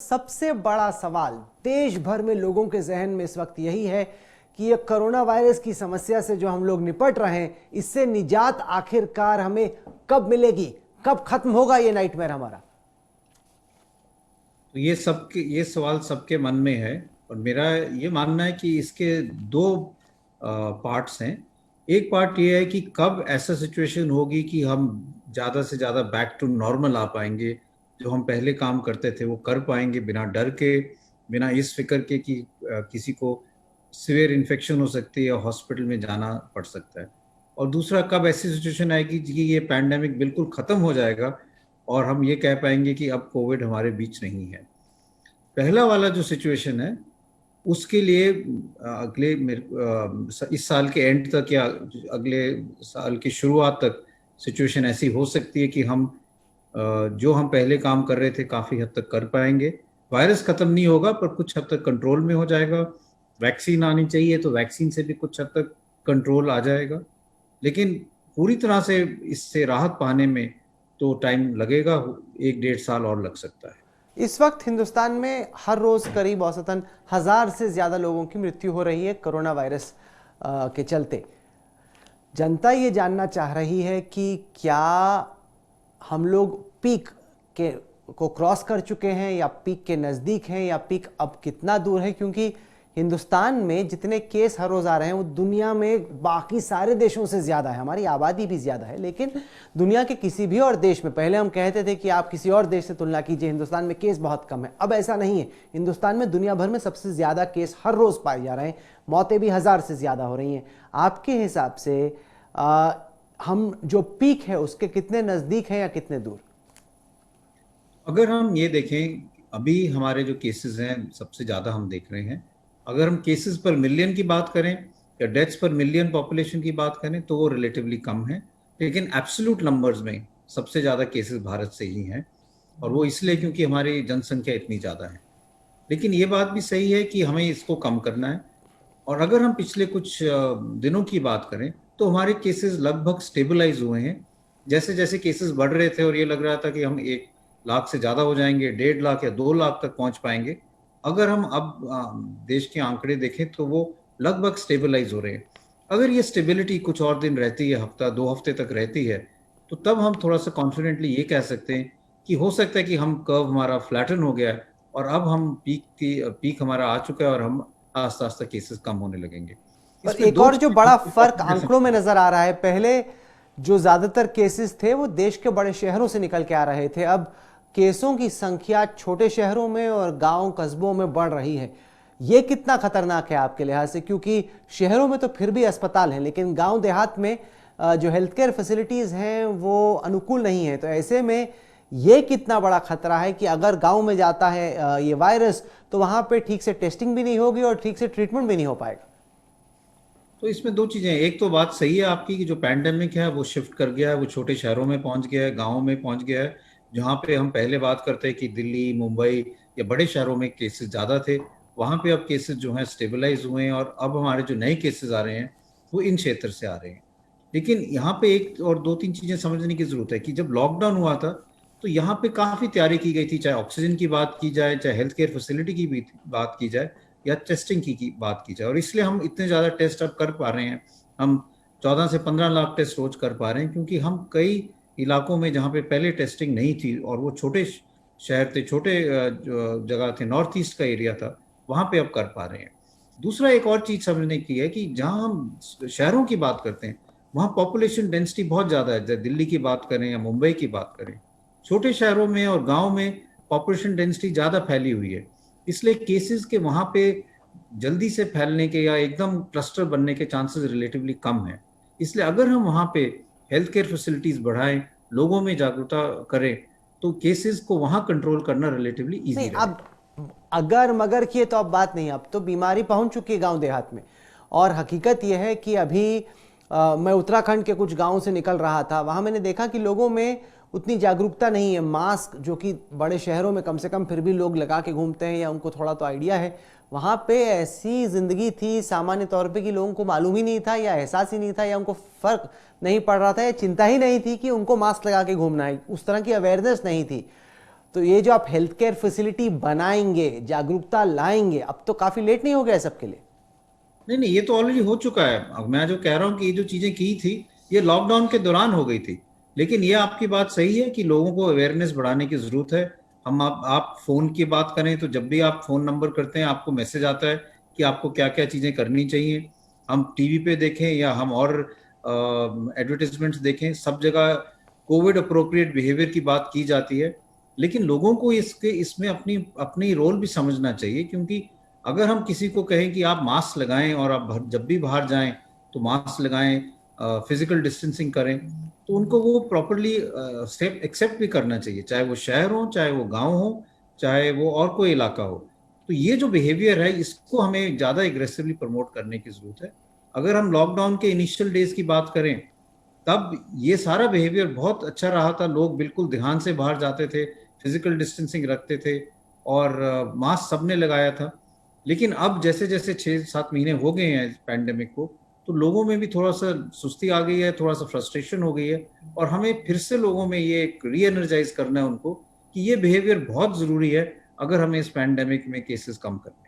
सबसे बड़ा सवाल देश भर में लोगों के जहन में इस वक्त यही है कि ये कोरोना वायरस की समस्या से जो हम लोग निपट रहे हैं, इससे निजात आखिरकार हमें कब मिलेगी, कब खत्म होगा ये नाइटमेयर हमारा। तो ये सवाल सबके मन में है। और मेरा ये मानना है कि इसके दो पार्ट्स हैं। एक पार्ट ये है कि कब ऐसा सिचुएशन होगी कि हम ज़्यादा से ज़्यादा बैक टू नॉर्मल आ पाएंगे, जो हम पहले काम करते थे वो कर पाएंगे बिना डर के, बिना इस फिक्र के कि किसी को सीवियर इन्फेक्शन हो सकती है या हॉस्पिटल में जाना पड़ सकता है। और दूसरा, कब ऐसी सिचुएशन आएगी कि ये पैंडेमिक बिल्कुल ख़त्म हो जाएगा और हम ये कह पाएंगे कि अब कोविड हमारे बीच नहीं है। पहला वाला जो सिचुएशन है उसके लिए अगले इस साल के एंड तक या अगले साल की शुरुआत तक सिचुएशन ऐसी हो सकती है कि हम जो हम पहले काम कर रहे थे काफ़ी हद तक कर पाएंगे। वायरस ख़त्म नहीं होगा पर कुछ हद तक कंट्रोल में हो जाएगा। वैक्सीन आनी चाहिए तो वैक्सीन से भी कुछ हद तक कंट्रोल आ जाएगा, लेकिन पूरी तरह से इससे राहत पाने में तो टाइम लगेगा, 1-1.5 साल और लग सकता है। इस वक्त हिंदुस्तान में हर रोज करीब औसतन 1000 से ज्यादा लोगों की मृत्यु हो रही है कोरोना वायरस के चलते। जनता ये जानना चाह रही है कि क्या हम लोग पीक के को क्रॉस कर चुके हैं या पीक के नज़दीक हैं या पीक अब कितना दूर है, क्योंकि हिंदुस्तान में जितने केस हर रोज़ आ रहे हैं वो दुनिया में बाकी सारे देशों से ज़्यादा है। हमारी आबादी भी ज़्यादा है, लेकिन दुनिया के किसी भी और देश में, पहले हम कहते थे कि आप किसी और देश से तुलना कीजिए, हिंदुस्तान में केस बहुत कम है। अब ऐसा नहीं है। हिंदुस्तान में दुनिया भर में सबसे ज़्यादा केस हर रोज़ पाए जा रहे हैं, मौतें भी 1000 से ज़्यादा हो रही हैं। आपके हिसाब से हम जो पीक है उसके कितने नज़दीक हैं या कितने दूर? अगर हम ये देखें, अभी हमारे जो केसेस हैं सबसे ज़्यादा हम देख रहे हैं। अगर हम केसेस पर मिलियन की बात करें या डेथ्स पर मिलियन पॉपुलेशन की बात करें तो वो रिलेटिवली कम है, लेकिन एब्सोल्यूट नंबर्स में सबसे ज़्यादा केसेस भारत से ही हैं। और वो इसलिए क्योंकि हमारी जनसंख्या इतनी ज़्यादा है। लेकिन ये बात भी सही है कि हमें इसको कम करना है। और अगर हम पिछले कुछ दिनों की बात करें तो हमारे केसेस लगभग स्टेबलाइज हुए हैं। जैसे जैसे केसेस बढ़ रहे थे और ये लग रहा था कि हम 1 लाख से ज़्यादा हो जाएंगे, 1.5 लाख या 2 लाख तक पहुंच पाएंगे, अगर हम अब देश के आंकड़े देखें तो वो लगभग स्टेबलाइज हो रहे हैं। अगर ये स्टेबिलिटी कुछ और दिन रहती है, हफ्ता 2 हफ्ते तक रहती है, तो तब हम थोड़ा सा कॉन्फिडेंटली ये कह सकते हैं कि हो सकता है कि हम कर्व हमारा फ्लैटन हो गया है और अब हम पीक हमारा आ चुका है और हम आस्ता आस्ता केसेस कम होने लगेंगे। पर इसमें एक दो और जो बड़ा फर्क चीजें आंकड़ों में नजर आ रहा है, पहले जो ज्यादातर केसेस थे वो देश के बड़े शहरों से निकल के आ रहे थे, अब केसों की संख्या छोटे शहरों में और गांव कस्बों में बढ़ रही है। ये कितना खतरनाक है आपके लिहाज से? क्योंकि शहरों में तो फिर भी अस्पताल हैं, लेकिन गांव देहात में जो हेल्थ केयर फैसिलिटीज हैं वो अनुकूल नहीं है। तो ऐसे में ये कितना बड़ा खतरा है कि अगर गांव में जाता है ये वायरस, तो वहां पे ठीक से टेस्टिंग भी नहीं होगी और ठीक से ट्रीटमेंट भी नहीं हो पाएगा। तो इसमें दो चीजें हैं। एक तो बात सही है आपकी कि जो पैंडेमिक है वो शिफ्ट कर गया है, वो छोटे शहरों में पहुंच गया है, गाँव में पहुंच गया है। जहाँ पे हम पहले बात करते हैं कि दिल्ली, मुंबई या बड़े शहरों में केसेस ज़्यादा थे, वहाँ पे अब केसेस जो हैं स्टेबलाइज हुए हैं और अब हमारे जो नए केसेस आ रहे हैं वो इन क्षेत्र से आ रहे हैं। लेकिन यहाँ पे एक और 2-3 चीज़ें समझने की ज़रूरत है कि जब लॉकडाउन हुआ था तो यहाँ पे काफ़ी तैयारी की गई थी, चाहे ऑक्सीजन की बात की जाए, चाहे हेल्थ केयर फैसिलिटी की भी बात की जाए या टेस्टिंग की बात की जाए। और इसलिए हम इतने ज़्यादा टेस्ट अब कर पा रहे हैं। हम 14 से 15 लाख टेस्ट रोज कर पा रहे हैं, क्योंकि हम कई इलाकों में जहाँ पे पहले टेस्टिंग नहीं थी और वो छोटे शहर थे, छोटे जो जगह थे, नॉर्थ ईस्ट का एरिया था, वहाँ पे अब कर पा रहे हैं। दूसरा एक और चीज़ समझने की है कि जहाँ हम शहरों की बात करते हैं वहाँ पॉपुलेशन डेंसिटी बहुत ज़्यादा है। जैसे दिल्ली की बात करें या मुंबई की बात करें, छोटे शहरों में और गाँव में पॉपुलेशन डेंसिटी ज़्यादा फैली हुई है। इसलिए केसेस के वहाँ पे जल्दी से फैलने के या एकदम क्लस्टर बनने के चांसेस रिलेटिवली कम है। इसलिए अगर हम वहाँ पे हेल्थ केयर फैसिलिटीज बढ़ाएं, लोगों में जागरूकता करें, तो केसेस को वहाँ कंट्रोल करना रिलेटिवली नहीं, इजी अब रहेगा। अगर मगर की तो अब बात नहीं, अब तो बीमारी पहुंच चुकी है गांव देहात में। और हकीकत यह है कि अभी मैं उत्तराखंड के कुछ गांवों से निकल रहा था, वहां मैंने देखा कि लोगों में उतनी जागरूकता नहीं है। मास्क जो कि बड़े शहरों में कम से कम फिर भी लोग लगा के घूमते हैं या उनको थोड़ा तो आइडिया है, वहां पे ऐसी जिंदगी थी सामान्य तौर पे कि लोगों को मालूम ही नहीं था या एहसास ही नहीं था या उनको फर्क नहीं पड़ रहा था या चिंता ही नहीं थी कि उनको मास्क लगा के घूमना है, उस तरह की अवेयरनेस नहीं थी। तो तो ये जो आप हेल्थ केयर फैसिलिटी बनाएंगे, जागरूकता लाएंगे, अब तो काफी लेट नहीं हो गया सबके लिए? नहीं नहीं, ये तो ऑलरेडी हो चुका है। अब मैं जो कह रहा हूँ कि ये जो चीजें की थी ये लॉकडाउन के दौरान हो गई थी। लेकिन ये आपकी बात सही है कि लोगों को अवेयरनेस बढ़ाने की जरूरत है। हम आप फोन की बात करें तो जब भी आप फोन नंबर करते हैं आपको मैसेज आता है कि आपको क्या क्या चीजें करनी चाहिए। हम टीवी पे देखें या हम और एडवर्टीजमेंट्स देखें, सब जगह कोविड अप्रोप्रिएट बिहेवियर की बात की जाती है। लेकिन लोगों को इसमें अपनी अपनी रोल भी समझना चाहिए, क्योंकि अगर हम किसी को कहें कि आप मास्क लगाएं और आप जब भी बाहर जाएं तो मास्क लगाएं, फिजिकल डिस्टेंसिंग करें, तो उनको वो प्रॉपरली स्टेप एक्सेप्ट भी करना चाहिए, चाहे वो शहर हो, चाहे वो गांव हो, चाहे वो और कोई इलाका हो। तो ये जो बिहेवियर है इसको हमें ज़्यादा एग्रेसिवली प्रमोट करने की ज़रूरत है। अगर हम लॉकडाउन के इनिशियल डेज की बात करें तब ये सारा बिहेवियर बहुत अच्छा रहा था। लोग बिल्कुल ध्यान से बाहर जाते थे, फिजिकल डिस्टेंसिंग रखते थे और मास्क सबने लगाया था। लेकिन अब जैसे जैसे 6-7 महीने हो गए हैं पैंडेमिक को, तो लोगों में भी थोड़ा सा सुस्ती आ गई है, थोड़ा सा फ्रस्ट्रेशन हो गई है। और हमें फिर से लोगों में ये एक री एनर्जाइज करना है उनको कि ये बिहेवियर बहुत ज़रूरी है अगर हमें इस पैंडेमिक में केसेस कम करने हैं।